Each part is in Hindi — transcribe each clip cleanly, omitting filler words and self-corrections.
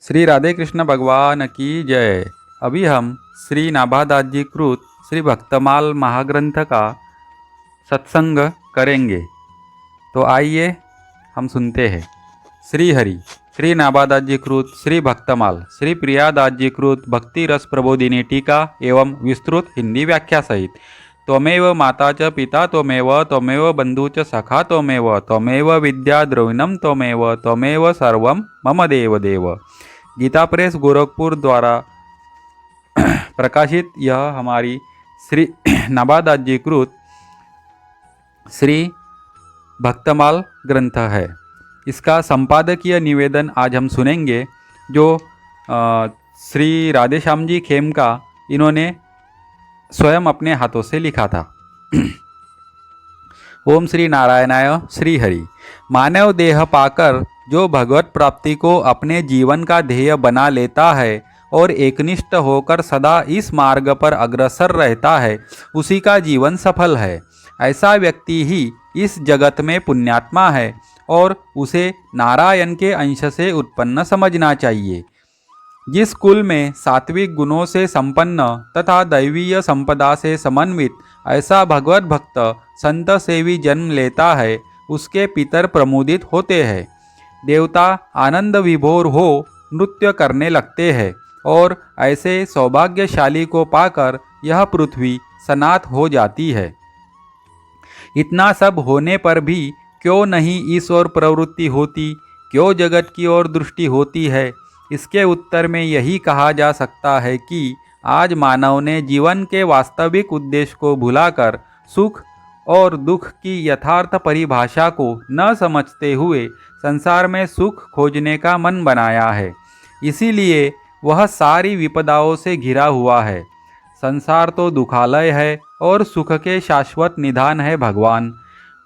श्री राधे कृष्ण भगवान की जय। अभी हम श्री नाभादास जी कृत श्री भक्तमाल महाग्रंथ का सत्संग करेंगे। तो आइए हम सुनते हैं। श्री हरि श्री नाभादास जी कृत श्री भक्तमाल श्री प्रियादास जी कृत भक्ति रस प्रबोधिनी टीका एवं विस्तृत हिंदी व्याख्या सहित। त्वमेव माता च पिता त्वमेव बंधु च सखा त्वमेव विद्या द्रविणम त्वमेव सर्वं मम देव देव। गीता प्रेस गोरखपुर द्वारा प्रकाशित यह हमारी श्री नाभादास जी कृत श्री भक्तमाल ग्रंथ है। इसका संपादकीय निवेदन आज हम सुनेंगे, जो श्री राधेश्याम जी खेमका इन्होंने स्वयं अपने हाथों से लिखा था। ओम श्री नारायणाय श्री हरि। मानव देह पाकर जो भगवत प्राप्ति को अपने जीवन का ध्येय बना लेता है और एकनिष्ठ होकर सदा इस मार्ग पर अग्रसर रहता है, उसी का जीवन सफल है। ऐसा व्यक्ति ही इस जगत में पुण्यात्मा है और उसे नारायण के अंश से उत्पन्न समझना चाहिए। जिस कुल में सात्विक गुणों से संपन्न तथा दैवीय संपदा से समन्वित ऐसा भगवत भक्त संत सेवी जन्म लेता है, उसके पितर प्रमुदित होते हैं। देवता आनंद विभोर हो नृत्य करने लगते हैं और ऐसे सौभाग्यशाली को पाकर यह पृथ्वी सनात हो जाती है। इतना सब होने पर भी क्यों नहीं इस ओर प्रवृत्ति होती, क्यों जगत की ओर दृष्टि होती है? इसके उत्तर में यही कहा जा सकता है कि आज मानव ने जीवन के वास्तविक उद्देश्य को भुलाकर सुख और दुख की यथार्थ परिभाषा को न समझते हुए संसार में सुख खोजने का मन बनाया है। इसीलिए वह सारी विपदाओं से घिरा हुआ है। संसार तो दुखालय है और सुख के शाश्वत निधान है भगवान।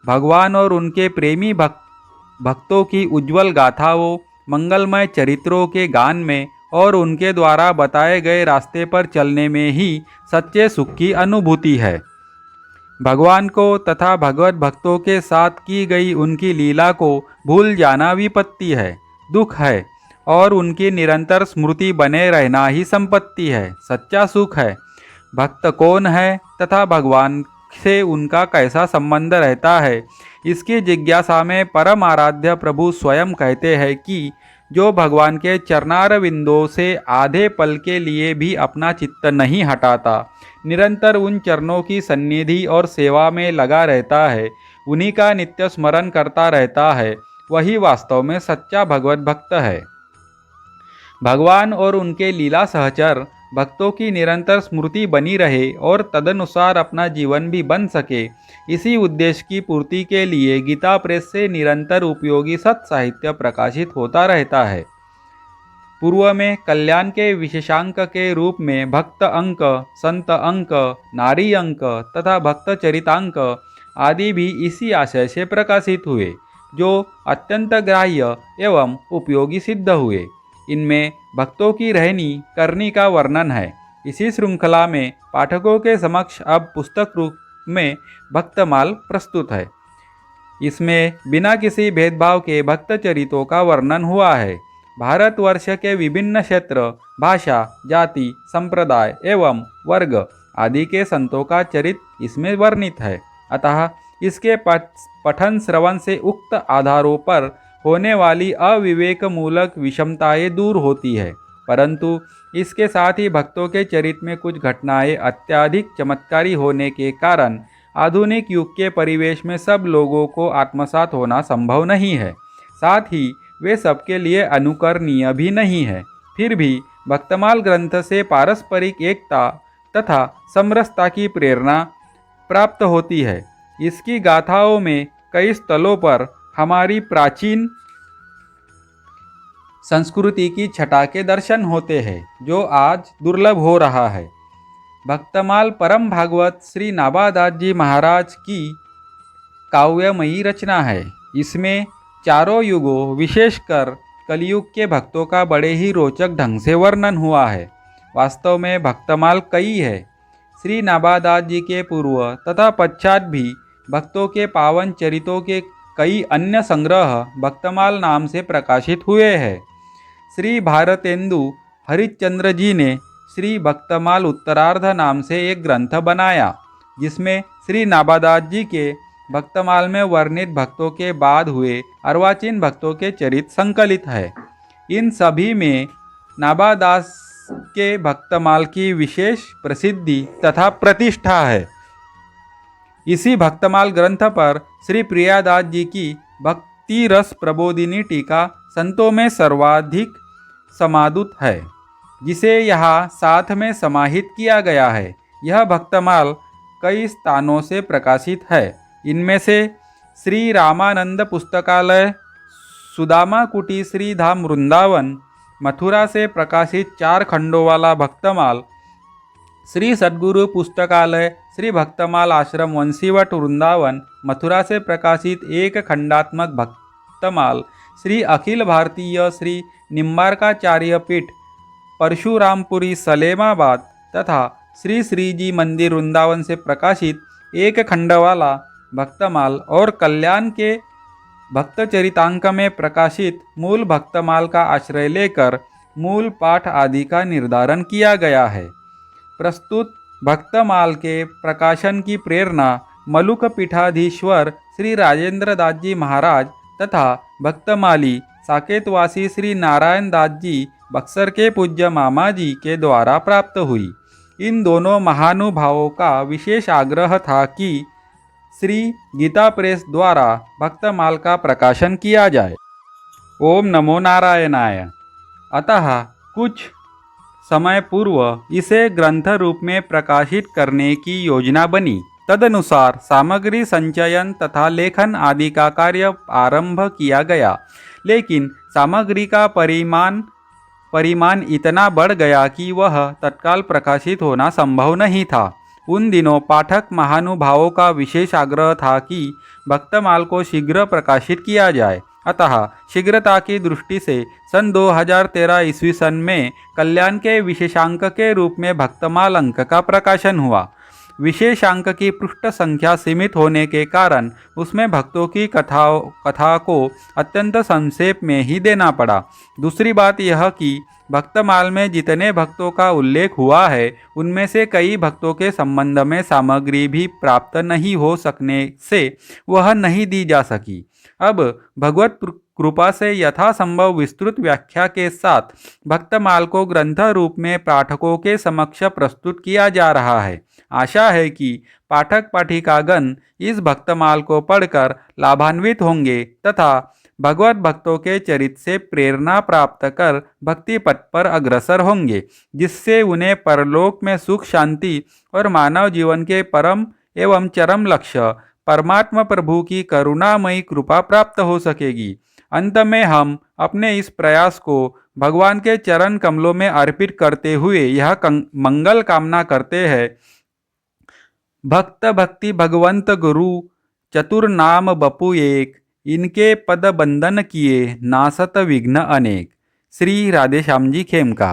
भगवान और उनके प्रेमी भक्तों की उज्जवल गाथाओं, मंगलमय चरित्रों के गान में और उनके द्वारा बताए गए रास्ते पर चलने में ही सच्चे सुख की अनुभूति है। भगवान को तथा भगवत भक्तों के साथ की गई उनकी लीला को भूल जाना विपत्ति है, दुख है, और उनकी निरंतर स्मृति बने रहना ही संपत्ति है, सच्चा सुख है। भक्त कौन है तथा भगवान से उनका कैसा संबंध रहता है, इसकी जिज्ञासा में परम आराध्य प्रभु स्वयं कहते हैं कि जो भगवान के चरणार विंदों से आधे पल के लिए भी अपना चित्त नहीं हटाता, निरंतर उन चरणों की सन्निधि और सेवा में लगा रहता है, उन्हीं का नित्य स्मरण करता रहता है, वही वास्तव में सच्चा भगवत भक्त है। भगवान और उनके लीला सहचर भक्तों की निरंतर स्मृति बनी रहे और तदनुसार अपना जीवन भी बन सके, इसी उद्देश्य की पूर्ति के लिए गीता प्रेस से निरंतर उपयोगी सत् साहित्य प्रकाशित होता रहता है। पूर्व में कल्याण के विशेषांक के रूप में भक्त अंक, संत अंक, नारी अंक तथा भक्त चरितांक आदि भी इसी आशय से प्रकाशित हुए, जो अत्यंत ग्राह्य एवं उपयोगी सिद्ध हुए। इनमें भक्तों की रहनी करनी का वर्णन है। इसी श्रृंखला में पाठकों के समक्ष अब पुस्तक रूप में भक्तमाल प्रस्तुत है। इसमें बिना किसी भेदभाव के भक्त चरितों का वर्णन हुआ है। भारतवर्ष के विभिन्न क्षेत्र, भाषा, जाति, संप्रदाय एवं वर्ग आदि के संतों का चरित्र इसमें वर्णित है। अतः इसके पठन श्रवण से उक्त आधारों पर होने वाली अविवेक मूलक विषमताएं दूर होती है, परंतु इसके साथ ही भक्तों के चरित्र में कुछ घटनाएं अत्यधिक चमत्कारी होने के कारण आधुनिक युग के परिवेश में सब लोगों को आत्मसात होना संभव नहीं है। साथ ही वे सबके लिए अनुकरणीय भी नहीं है। फिर भी भक्तमाल ग्रंथ से पारस्परिक एकता तथा समरसता की प्रेरणा प्राप्त होती है। इसकी गाथाओं में कई स्थलों पर हमारी प्राचीन संस्कृति की छटा के दर्शन होते हैं, जो आज दुर्लभ हो रहा है। भक्तमाल परम भागवत श्री नाभादास जी महाराज की काव्यमयी रचना है। इसमें चारों युगों, विशेषकर कलयुग के भक्तों का बड़े ही रोचक ढंग से वर्णन हुआ है। वास्तव में भक्तमाल कई है। श्री नाभादास जी के पूर्व तथा पश्चात भी भक्तों के पावन चरितों के कई अन्य संग्रह भक्तमाल नाम से प्रकाशित हुए हैं। श्री भारतेंदु हरिश्चंद्र जी ने श्री भक्तमाल उत्तरार्ध नाम से एक ग्रंथ बनाया, जिसमें श्री नाबादास जी के भक्तमाल में वर्णित भक्तों के बाद हुए अर्वाचीन भक्तों के चरित्र संकलित है। इन सभी में नाबादास के भक्तमाल की विशेष प्रसिद्धि तथा प्रतिष्ठा है। इसी भक्तमाल ग्रंथ पर श्री प्रियादास जी की भक्ति रस प्रबोधिनी टीका संतों में सर्वाधिक समादृत है, जिसे यहाँ साथ में समाहित किया गया है। यह भक्तमाल कई स्थानों से प्रकाशित है। इनमें से श्री रामानंद पुस्तकालय, सुदामा कुटी श्री धाम वृंदावन, मथुरा से प्रकाशित 4 खंडों वाला भक्तमाल, श्री सद्गुरु पुस्तकालय श्री भक्तमाल आश्रम वंशीवट वृंदावन, मथुरा से प्रकाशित 1 खंडात्मक भक्तमाल, श्री अखिल भारतीय श्री निम्बार्काचार्य पीठ परशुरामपुरी सलेमाबाद तथा श्री श्रीजी मंदिर वृंदावन से प्रकाशित 1 खंड वाला भक्तमाल और कल्याण के भक्त चरितांक में प्रकाशित मूल भक्तमाल का आश्रय लेकर मूल पाठ आदि का निर्धारण किया गया है। प्रस्तुत भक्तमाल के प्रकाशन की प्रेरणा मलुक पीठाधीश्वर श्री राजेंद्र दास जी महाराज तथा भक्तमाली साकेतवासी श्री नारायण दास जी बक्सर के पूज्य मामा जी के द्वारा प्राप्त हुई। इन दोनों महानुभावों का विशेष आग्रह था कि श्री गीता प्रेस द्वारा भक्तमाल का प्रकाशन किया जाए। ओम नमो नारायणाय। अतः कुछ समय पूर्व इसे ग्रंथ रूप में प्रकाशित करने की योजना बनी। तदनुसार सामग्री संचयन तथा लेखन आदि का कार्य आरंभ किया गया, लेकिन सामग्री का परिमाण इतना बढ़ गया कि वह तत्काल प्रकाशित होना संभव नहीं था। उन दिनों पाठक महानुभावों का विशेष आग्रह था कि भक्तमाल को शीघ्र प्रकाशित किया जाए। अतः शीघ्रता की दृष्टि से सन 2013 ईस्वी सन में कल्याण के विशेषांक के रूप में भक्तमाल अंक का प्रकाशन हुआ। विशेषांक की पृष्ठ संख्या सीमित होने के कारण उसमें भक्तों की कथा को अत्यंत संक्षेप में ही देना पड़ा। दूसरी बात यह कि भक्तमाल में जितने भक्तों का उल्लेख हुआ है, उनमें से कई भक्तों के संबंध में सामग्री भी प्राप्त नहीं हो सकने से वह नहीं दी जा सकी। अब भगवत कृपा से यथासंभव विस्तृत व्याख्या के साथ भक्तमाल को ग्रंथ रूप में पाठकों के समक्ष प्रस्तुत किया जा रहा है। आशा है कि पाठक पाठिकागण इस भक्तमाल को पढ़कर लाभान्वित होंगे तथा भगवत भक्तों के चरित्र से प्रेरणा प्राप्त कर भक्ति पथ पर अग्रसर होंगे, जिससे उन्हें परलोक में सुख शांति और मानव जीवन के परम एवं चरम लक्ष्य परमात्मा प्रभु की करुणामयी कृपा प्राप्त हो सकेगी। अंत में हम अपने इस प्रयास को भगवान के चरण कमलों में अर्पित करते हुए यह मंगल कामना करते हैं। भक्त भक्ति भगवंत गुरु चतुर नाम बपु एक, इनके पद बंदन किए नासत विघ्न अनेक। श्री राधेश्याम जी खेमका।